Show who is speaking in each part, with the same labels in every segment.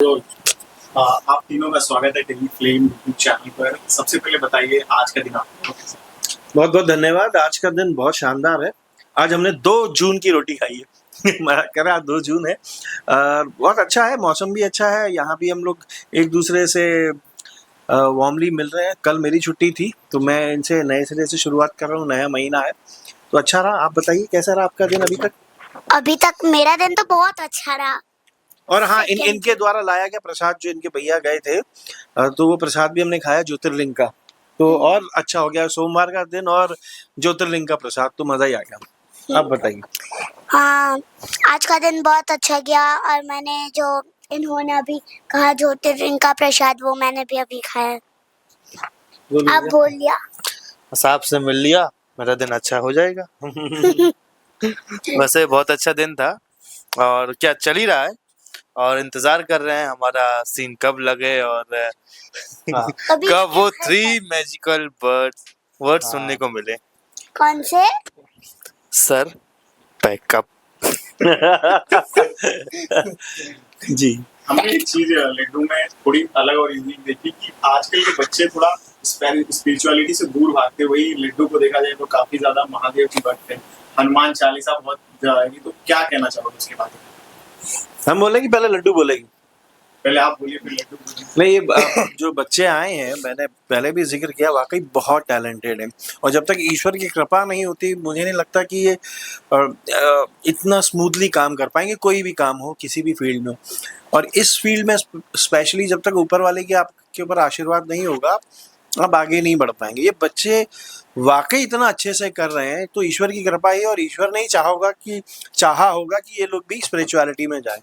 Speaker 1: तो आप तीनों का स्वागत है टेली फ्लेम यूट्यूब चैनल पर। सबसे पहले बताइए आज का दिन आपको कैसा?
Speaker 2: बहुत बहुत धन्यवाद। आज का दिन बहुत शानदार है। आज हमने 2 जून की रोटी खाई है। मैं कह रहा 2 जून है। बहुत अच्छा है, मौसम भी अच्छा है। यहाँ भी हम लोग एक दूसरे से वार्मली मिल रहे हैं। कल मेरी छुट्टी थी तो मैं इनसे नए सिरे से शुरुआत कर रहा हूँ। नया महीना है तो अच्छा रहा। आप बताइए कैसा रहा आपका दिन अभी तक?
Speaker 3: अभी तक मेरा दिन तो बहुत अच्छा रहा।
Speaker 2: और हाँ,
Speaker 3: सेकंड
Speaker 2: इनके द्वारा लाया गया प्रसाद जो इनके भैया गए थे, तो वो प्रसाद भी हमने खाया ज्योतिर्लिंग का। तो और अच्छा हो गया, सोमवार का दिन और ज्योतिर्लिंग का प्रसाद, तो मजा ही आ गया। आप बताइए।
Speaker 3: हाँ, आज का दिन बहुत अच्छा गया और मैंने जो इन्होंने अभी कहा ज्योतिर्लिंग का प्रसाद वो मैंने भी अभी खाया। आप बोल लिया।
Speaker 4: साहब से मिल लिया, मेरा दिन अच्छा हो जाएगा। वैसे बहुत अच्छा दिन था और क्या चल ही रहा है और इंतजार कर रहे हैं हमारा सीन कब लगे और
Speaker 3: अभी
Speaker 4: कब वो 3 मैजिकल वर्ड सुनने को मिले।
Speaker 3: कौन से?
Speaker 4: Sir pack up.
Speaker 2: जी,
Speaker 1: हमने एक चीज लड्डू में थोड़ी अलग और यूनिक देखी कि आजकल के बच्चे थोड़ा स्पिरिचुअलिटी से दूर भागते। वही लड्डू को देखा जाए तो काफी ज्यादा महादेव की भक्त है, हनुमान चालीसा बहुत जाएगी। तो क्या कहना चाहोगे उसके बारे में?
Speaker 2: हम बोलेंगे पहले लड्डू बोलेगी?
Speaker 1: पहले आप बोलिए फिर लड्डू बोलिए।
Speaker 2: नहीं, ये जो बच्चे आए हैं, मैंने पहले भी जिक्र किया, वाकई बहुत टैलेंटेड हैं। और जब तक ईश्वर की कृपा नहीं होती, मुझे नहीं लगता कि ये इतना स्मूथली काम कर पाएंगे, कोई भी काम हो, किसी भी फील्ड में हो। और इस फील्ड में स्पेशली जब तक ऊपर वाले की आपके ऊपर आशीर्वाद नहीं होगा, आप आगे नहीं बढ़ पाएंगे। ये बच्चे वाकई इतना अच्छे से कर रहे हैं, तो ईश्वर की कृपा ही है। और ईश्वर ने ही चाहा होगा कि ये लोग भी स्पिरिचुअलिटी में जाएं।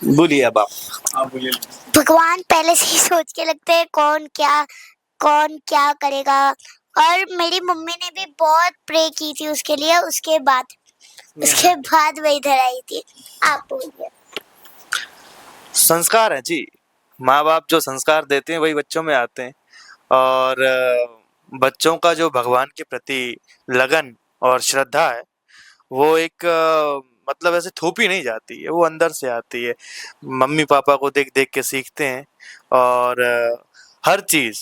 Speaker 2: बोलिए अब आप
Speaker 1: बोलिए।
Speaker 3: भगवान पहले से ही सोच के लगते हैं कौन क्या करेगा। और मेरी मम्मी ने भी बहुत प्रे की थी उसके लिए। उसके बाद वही इधर आई थी। आप बोलिए।
Speaker 4: संस्कार है जी, माँ बाप जो संस्कार देते हैं वही बच्चों में आते हैं। और बच्चों का जो भगवान के प्रति लगन और श्रद्धा है वो एक मतलब ऐसे थोपी नहीं जाती है, वो अंदर से आती है। मम्मी पापा को देख देख के सीखते हैं और हर चीज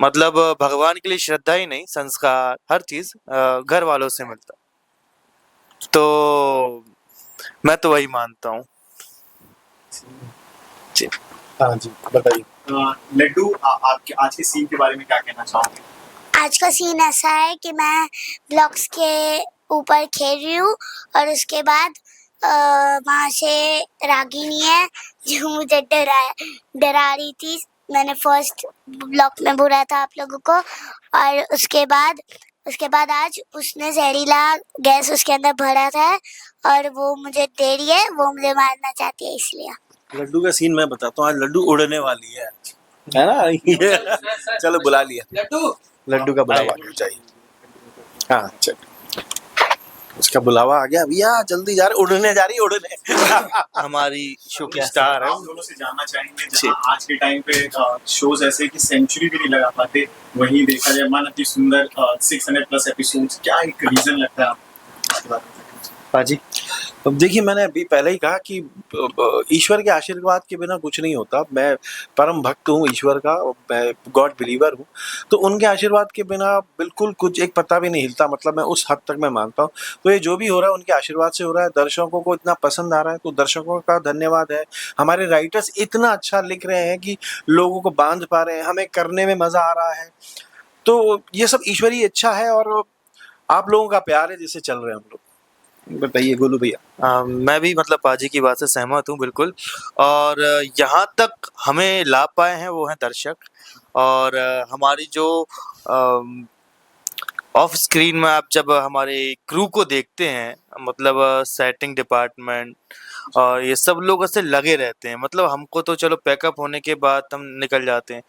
Speaker 4: मतलब भगवान के लिए श्रद्धा ही नहीं, संस्कार हर चीज घर वालों से मिलता। तो मैं तो वही मानता हूँ जी।
Speaker 2: हाँ जी, बताइए।
Speaker 1: लड्डू आपके आज के सीन के बारे में क्या कहना चाहोगे?
Speaker 3: आज का सीन ऐसा है कि मैं ब्लॉक्स के ऊपर खेल रही हूँ और उसके बाद वहाँ से रागिनी है जो मुझे डरा रही थी। मैंने फर्स्ट ब्लॉक में बोला था आप लोगों को। और उसके बाद आज उसने जहरीला गैस उसके अंदर भरा था और वो मुझे दे रही है। वो मुझे मारना चाहती है इसलिए।
Speaker 2: लड्डू का सीन मैं बताता हूँ। आज लड्डू उड़ने वाली है ना? ये चलो बुला लिया। लड्डू का बुलावा आ गया चाहिए। हाँ चलो, उसका बुलावा आ गया भैया, जल्दी जा रहे, उड़ने जा रही, उड़ने।
Speaker 4: हमारी शो की स्टार है।
Speaker 1: आप दोनों से जानना चाहेंगे, जहाँ आज के टाइम पे शोज ऐसे कि सेंचुरी भी नहीं लगा पाते, वहीं देखा जाए मन अति सुंदर 600+ एपिसोड्स, क्या एक रीजन लगता है आपको?
Speaker 2: पाजी, अब देखिए, मैंने अभी पहले ही कहा कि ईश्वर के आशीर्वाद के बिना कुछ नहीं होता। मैं परम भक्त हूँ ईश्वर का, मैं गॉड बिलीवर हूँ। तो उनके आशीर्वाद के बिना बिल्कुल कुछ एक पत्ता भी नहीं हिलता, मतलब मैं उस हद तक मैं मानता हूँ। तो ये जो भी हो रहा है उनके आशीर्वाद से हो रहा है। दर्शकों को इतना पसंद आ रहा है तो दर्शकों का धन्यवाद है। हमारे राइटर्स इतना अच्छा लिख रहे हैं कि लोगों को बांध पा रहे हैं, हमें करने में मज़ा आ रहा है। तो ये सब ईश्वरीय इच्छा है और आप लोगों का प्यार है जिससे चल रहे हैं हम लोग। बताइए गोलू भैया।
Speaker 4: मैं भी मतलब पाजी की बात से सहमत हूँ बिल्कुल। और यहाँ तक हमें ला पाए हैं वो हैं दर्शक। और हमारी जो ऑफ स्क्रीन में आप जब हमारे क्रू को देखते हैं, मतलब सेटिंग डिपार्टमेंट और ये सब लोग ऐसे लगे रहते हैं। मतलब हमको तो चलो पैकअप होने के बाद हम निकल जाते हैं,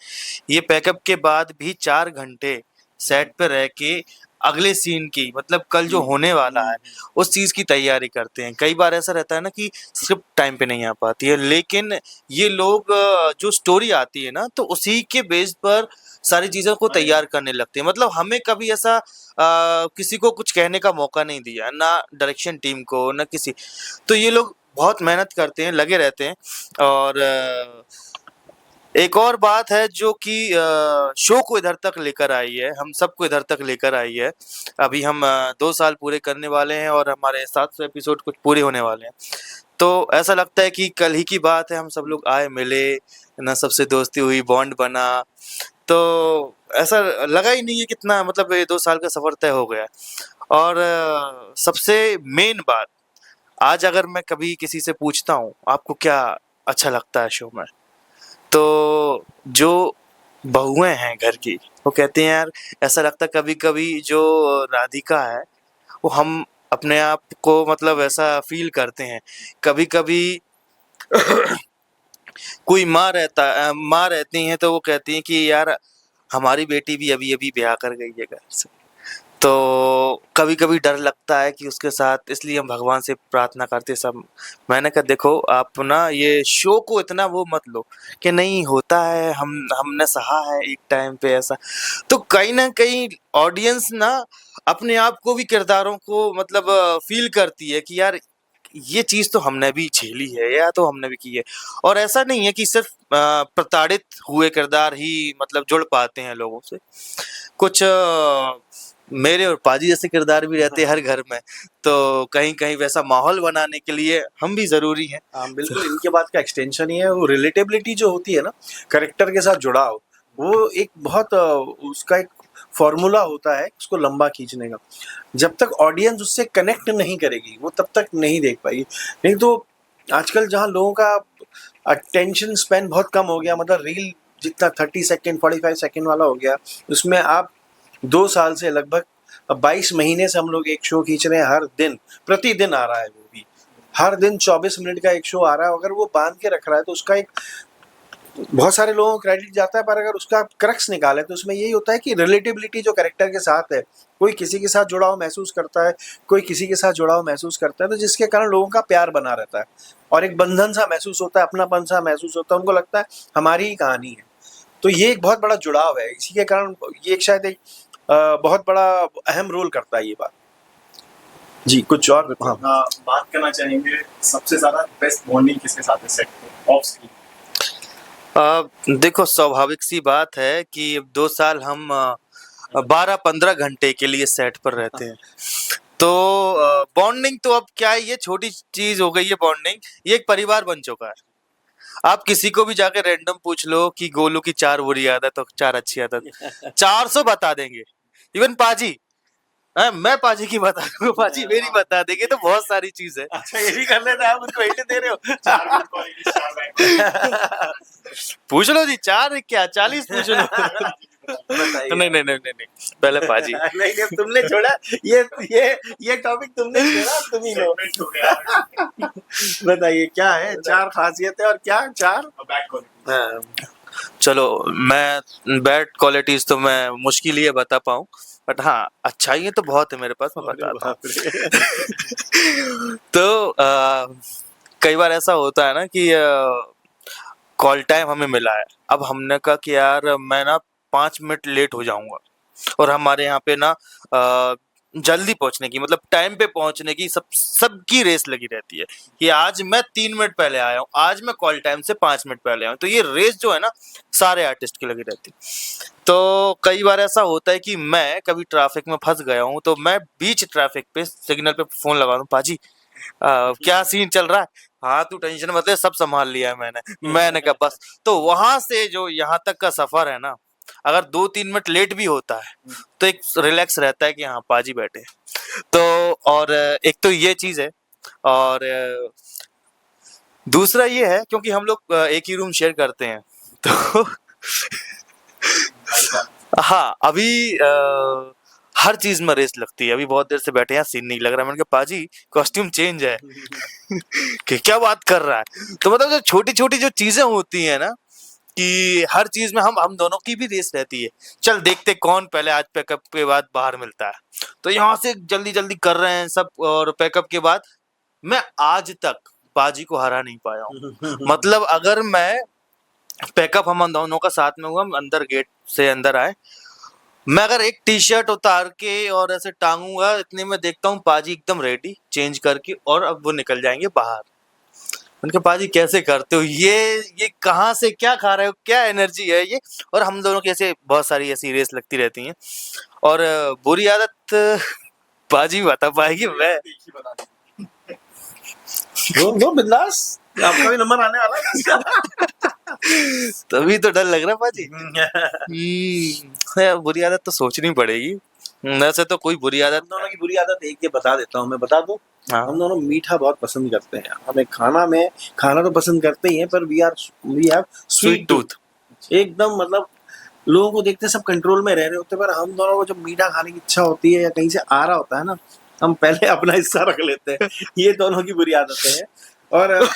Speaker 4: ये पैकअप के बाद भी 4 घंटे सेट पे रह के अगले सीन की, मतलब कल जो होने वाला है उस चीज की तैयारी करते हैं। कई बार ऐसा रहता है ना कि स्क्रिप्ट टाइम पे नहीं आ पाती है, लेकिन ये लोग जो स्टोरी आती है ना तो उसी के बेस पर सारी चीजों को तैयार करने लगते हैं। मतलब हमें कभी ऐसा किसी को कुछ कहने का मौका नहीं दिया, ना डायरेक्शन टीम को, ना किसी। तो ये लोग बहुत मेहनत करते हैं, लगे रहते हैं। और एक और बात है जो कि शो को इधर तक लेकर आई है, हम सबको इधर तक लेकर आई है। अभी हम 2 साल पूरे करने वाले हैं और हमारे 700 एपिसोड कुछ पूरे होने वाले हैं। तो ऐसा लगता है कि कल ही की बात है, हम सब लोग आए, मिले, ना सबसे दोस्ती हुई, बॉन्ड बना। तो ऐसा लगा ही नहीं है कितना, मतलब ये 2 साल का सफ़र तय हो गया। और सबसे मेन बात, आज अगर मैं कभी किसी से पूछता हूँ, आपको क्या अच्छा लगता है शो में? तो जो बहुएँ हैं घर की, वो कहती हैं यार ऐसा लगता है कभी-कभी जो राधिका है, वो हम अपने आप को मतलब ऐसा फ़ील करते हैं। कभी-कभी कोई माँ रहती हैं तो वो कहती हैं कि यार हमारी बेटी भी अभी-अभी ब्याह कर गई है घर से। तो कभी-कभी डर लगता है कि उसके साथ, इसलिए हम भगवान से प्रार्थना करते सब। मैंने कहा देखो आप ना ये शो को इतना वो मत लो कि नहीं होता है, हमने सहा है एक टाइम पे ऐसा। तो कहीं न कहीं ऑडियंस ना अपने आप को भी, किरदारों को मतलब फ़ील करती है कि यार ये चीज़ तो हमने भी झेली है या तो हमने भी की है। और ऐसा नहीं है कि सिर्फ़ प्रताड़ित हुए किरदार ही मतलब जुड़ पाते हैं लोगों से। कुछ मेरे और पाजी जैसे किरदार भी रहते हैं हर घर में, तो कहीं-कहीं वैसा माहौल बनाने के लिए हम भी ज़रूरी हैं।
Speaker 2: हाँ, बिल्कुल इनके बात का एक्सटेंशन ही है। वो रिलेटेबिलिटी जो होती है ना, कैरेक्टर के साथ जुड़ाव, वो एक बहुत उसका एक फॉर्मूला होता है उसको लंबा खींचने का। जब तक ऑडियंस उससे कनेक्ट नहीं करेगी, वो तब तक नहीं देख पाएगी। नहीं तो आजकल जहाँ लोगों का अटेंशन स्पैन बहुत कम हो गया, मतलब रील जितना 30 सेकंड 45 सेकंड वाला हो गया, उसमें आप 2 साल से लगभग 22 महीने से हम लोग एक शो खींच रहे हैं। हर दिन, प्रतिदिन आ रहा है वो भी। हर दिन 24 मिनट का एक शो आ रहा है। अगर वो बांध के रख रहा है तो उसका एक बहुत सारे लोगों को क्रेडिट जाता है, पर अगर उसका क्रक्स निकाले तो उसमें यही होता है कि रिलेटिबिलिटी जो कैरेक्टर के साथ है, कोई किसी के साथ जुड़ाव महसूस करता है, कोई किसी के साथ जुड़ाव महसूस करता है, तो जिसके कारण लोगों का प्यार बना रहता है और एक बंधन सा महसूस होता है, अपनापन सा महसूस होता है। उनको लगता है हमारी ही कहानी है। तो ये एक बहुत बड़ा जुड़ाव है। इसी के कारण ये एक शायद एक बहुत बड़ा अहम रोल करता है ये बात। जी, कुछ और? हाँ।
Speaker 1: बात करना चाहेंगे सबसे ज्यादा बेस्ट बॉन्डिंग किसके साथ है सेट पे ऑफ स्क्रीन?
Speaker 4: देखो स्वाभाविक सी बात है कि 2 साल हम 12-15 घंटे के लिए सेट पर रहते हैं। तो बॉन्डिंग तो अब क्या है, ये छोटी चीज़ हो गई है बॉन्डिंग, ये एक परिवार बन चुका है। आप किसी को भी जाके रैंडम पूछ लो कि गोलू की 4 बुरी आदत और 4 अच्छी आदत, 400 बता देंगे। इवन पाजी, मैं पाजी की बता दूंगा, पाजी मेरी बता देंगे। तो बहुत सारी चीज़ है।
Speaker 2: अच्छा, ये भी कर लेते हैं आप, उनको हिंट दे रहे हो।
Speaker 1: 4 गुड क्वालिटीज, 4 बैड क्वालिटीज।
Speaker 4: पूछ लो जी, 4 क्या 40 पूछ लो।
Speaker 2: बताइए।
Speaker 4: नहीं, पहले पाजी।
Speaker 2: नहीं, जब तुमने छोड़ा ये टॉपिक तुमने छोड़ा, तुम ही लो।
Speaker 1: सेगमेंट हो गया।
Speaker 2: बताइए क्या है 4 खासियतें और क्या 4?
Speaker 1: Bad qualities.
Speaker 2: हाँ,
Speaker 4: चलो, मैं बैड क्वालिटीज तो मैं मुश्किल ही है बता पाऊँ, बट हाँ अच्छाइयाँ तो बहुत है मेरे पास, मैं
Speaker 2: अरे
Speaker 4: बताता हूँ।
Speaker 2: बाप रे।
Speaker 4: तो कई बार ऐसा होता है ना कि कॉल टाइम हमें मिला है, अब हमने कहा कि यार मैं ना 5 मिनट लेट हो जाऊंगा, और हमारे यहाँ पे ना जल्दी पहुंचने की, मतलब टाइम पे पहुंचने की सबकी रेस लगी रहती है कि आज मैं 3 मिनट पहले आया हूँ, आज मैं कॉल टाइम से 5 मिनट पहले आया हूँ। तो ये रेस जो है ना सारे आर्टिस्ट की लगी रहती है। तो कई बार ऐसा होता है कि मैं कभी ट्रैफिक में फंस गया हूँ, तो मैं बीच ट्रैफिक पे सिग्नल पे फोन लगा दूं, पाजी क्या सीन चल रहा है? हाँ तू टेंशन मत ले, सब संभाल लिया है मैंने कहा बस। तो वहां से जो यहाँ तक का सफर है ना, अगर 2-3 मिनट लेट भी होता है तो एक रिलैक्स रहता है कि हाँ पाजी बैठे। तो और एक तो ये चीज है, और दूसरा ये है क्योंकि हम लोग एक ही रूम शेयर करते हैं, तो हाँ अभी हर चीज में रेस लगती है। अभी बहुत देर से बैठे हैं, सीन नहीं लग रहा है, मैंने कहा पाजी कॉस्ट्यूम चेंज है कि क्या बात कर रहा है। तो मतलब जो छोटी छोटी जो चीजें होती है ना, कि हर चीज में हम दोनों की भी रेस रहती है, चल देखते कौन पहले आज पैकअप के बाद बाहर मिलता है। तो यहाँ से जल्दी जल्दी कर रहे हैं सब, और पैकअप के बाद मैं आज तक बाजी को हरा नहीं पाया हूँ। मतलब अगर मैं पैकअप हम दोनों का साथ में हुआ, हम अंदर गेट से अंदर आए, मैं अगर एक टी शर्ट उतार के और ऐसे टांगूंगा, इतने में देखता हूँ पाजी एकदम रेडी चेंज करके, और अब वो निकल जाएंगे बाहर। उनके पाजी कैसे करते हो ये कहाँ से क्या खा रहे हो, क्या एनर्जी है ये। और हम दोनों की ऐसे बहुत सारी ऐसी रेस लगती रहती हैं। और बुरी आदत पाजी बता पाएगी, मैं
Speaker 1: एक ही बता दें।
Speaker 2: नो बिंदास, आपका भी नंबर आने वाला है इसका।
Speaker 4: तभी तो डर लग रहा है पाजी। यार बुरी आदत तो सोचनी पड़ेगी। वैसे तो कोई बुरी आदत
Speaker 2: हम दोनों की बुरी आदत एक ये बता देता हूँ, मैं बता दूं।
Speaker 4: हाँ।
Speaker 2: हम दोनों मीठा बहुत पसंद करते हैं। हमें खाना तो पसंद करते ही हैं, पर we have
Speaker 4: sweet
Speaker 2: sweet tooth. एकदम मतलब लोगों को देखते सब कंट्रोल में रह रहे होते हैं, पर हम दोनों को जब मीठा खाने की इच्छा होती है या कहीं से आ रहा होता है ना, हम पहले अपना हिस्सा रख लेते हैं। ये दोनों की बुरी आदतें हैं। और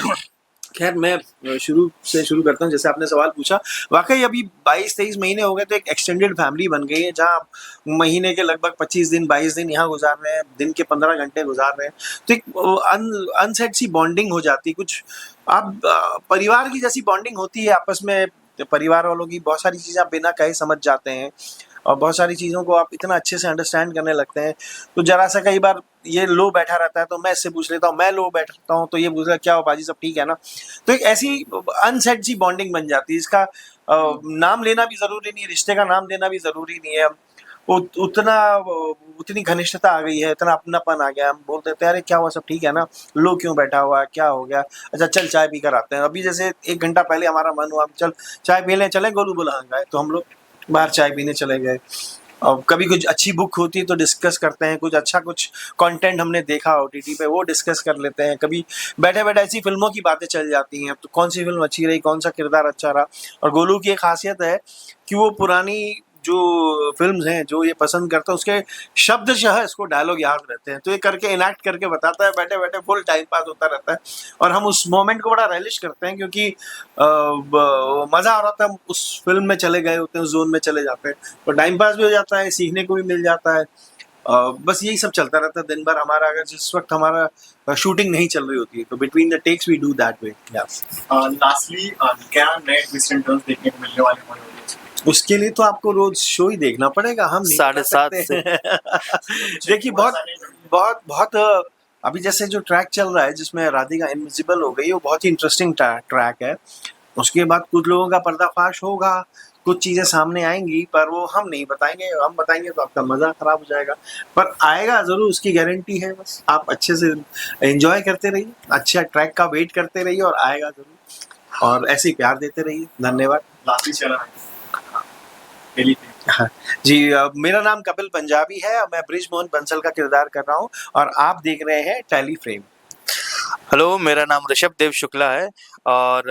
Speaker 2: खैर मैं शुरू करता हूँ, जैसे आपने सवाल पूछा। वाकई अभी 22-23 महीने हो गए तो एक एक्सटेंडेड फैमिली बन गई है, जहाँ आप महीने के लगभग 25 दिन 22 दिन यहाँ गुजार रहे हैं, दिन के 15 घंटे गुजार रहे हैं। तो एक अनसेट सी बॉन्डिंग हो जाती है। कुछ आप परिवार की जैसी बॉन्डिंग होती है आपस में। परिवार वालों की बहुत सारी चीज़ें आप बिना कहे समझ जाते हैं, और बहुत सारी चीज़ों को आप इतना अच्छे से अंडरस्टैंड करने लगते हैं। तो जरा सा कई बार ये लो बैठा रहता है तो मैं इससे पूछ लेता हूँ, मैं लो बैठता हूँ तो ये पूछ लेता क्या हो बाजी, सब ठीक है ना। तो एक ऐसी अनसेट सी बॉन्डिंग बन जाती है। इसका नाम लेना भी ज़रूरी नहीं है, रिश्ते का नाम देना भी ज़रूरी नहीं है। उतनी घनिष्ठता आ गई है, इतना अपनापन आ गया, हम बोलते हैं अरे क्या हुआ, सब ठीक है ना, लो क्यों बैठा हुआ है, क्या हो गया, अच्छा चल चाय पी कर आते हैं। अभी जैसे 1 घंटा पहले हमारा मन हुआ चल चाय पीने चले, गोलू बोला हाँ गए, तो हम लोग बाहर चाय पीने चले गए। और कभी कुछ अच्छी बुक होती है तो डिस्कस करते हैं, कुछ कंटेंट हमने देखा ओटीटी पे वो डिस्कस कर लेते हैं। कभी बैठे बैठे ऐसी फिल्मों की बातें चल जाती हैं, तो कौन सी फिल्म अच्छी रही, कौन सा किरदार अच्छा रहा। और गोलू की एक खासियत है कि वो पुरानी जो फिल्म्स हैं जो ये पसंद करता है, उसके शब्दशः इसको डायलॉग याद रहते हैं, तो ये करके इनैक्ट करके बताता है, बैठे बैठे फुल टाइम पास होता रहता है। और हम उस मोमेंट को बड़ा रेलिश करते हैं, क्योंकि मज़ा आ रहा था, हम उस फिल्म में चले गए होते हैं, उस जोन में चले जाते हैं, तो टाइम पास भी हो जाता है, सीखने को भी मिल जाता है। बस यही सब चलता रहता है दिन भर हमारा। अगर जिस वक्त हमारा शूटिंग नहीं चल रही होती है तो between the texts we do that way.
Speaker 1: Lastly क्या नए ट्विस्ट एंड टर्न्स देखने को मिलने वाले हमारे ऑडियंस को?
Speaker 2: उसके लिए तो आपको रोज शो ही देखना पड़ेगा, हम नहीं बता
Speaker 4: 7:30
Speaker 2: सकते। देखिए बहुत बहुत अभी जैसे जो ट्रैक चल रहा है जिसमें राधिका इनविजिबल हो गई, वो बहुत ही इंटरेस्टिंग ट्रैक है। उसके बाद कुछ लोगों का पर्दाफाश होगा, कुछ चीज़ें सामने आएंगी, पर वो हम नहीं बताएंगे। हम बताएंगे तो आपका मज़ा खराब हो जाएगा, पर आएगा ज़रूर, उसकी गारंटी है। बस आप अच्छे से एंजॉय करते रहिए, अच्छा ट्रैक का वेट करते रहिए, और आएगा ज़रूर। और ऐसे ही प्यार देते रहिए। धन्यवाद।
Speaker 1: लास्टली चला है
Speaker 2: हाँ, जी मेरा नाम कपिल पंजाबी है और मैं ब्रिज मोहन बंसल का किरदार कर रहा हूँ, और आप देख रहे हैं टेलीफ्रेम।
Speaker 4: हेलो, मेरा नाम ऋषभ देव शुक्ला है और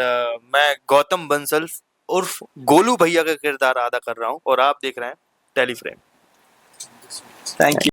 Speaker 4: मैं गौतम बंसल उर्फ गोलू भैया का किरदार अदा कर रहा हूँ और आप देख रहे हैं टेलीफ्रेम।
Speaker 2: Thank you.